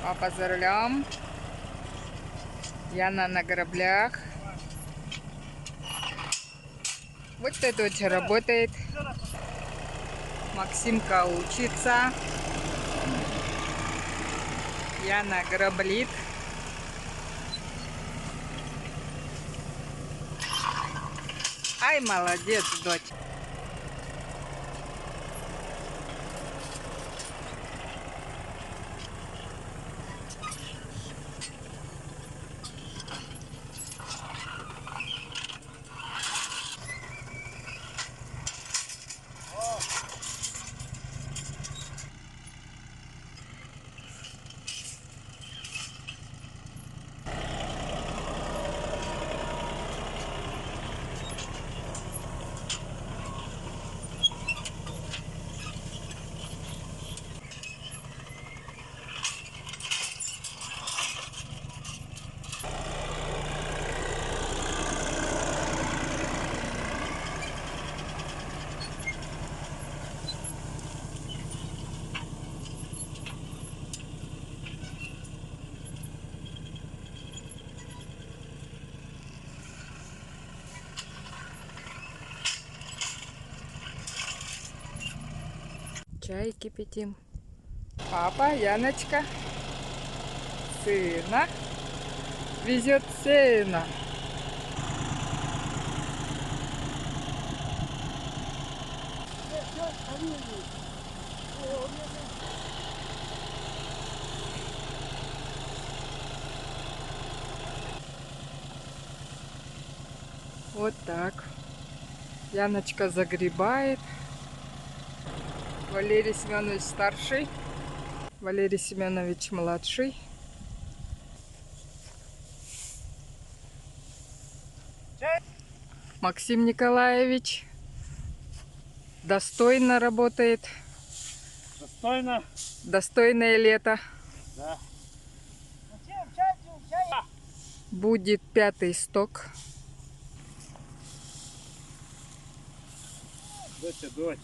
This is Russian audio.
Папа за рулем. Яна на граблях. Вот эта дочь работает. Максимка учится. Яна граблит. Ай, молодец, дочь. Чай кипятим. Папа, Яночка, сына, везет сына. Вот так. Яночка загребает. Валерий Семенович старший. Валерий Семенович младший. Максим Николаевич достойно работает. Достойно? Достойное лето. Да. Будет 5-й сток. Доча, доча.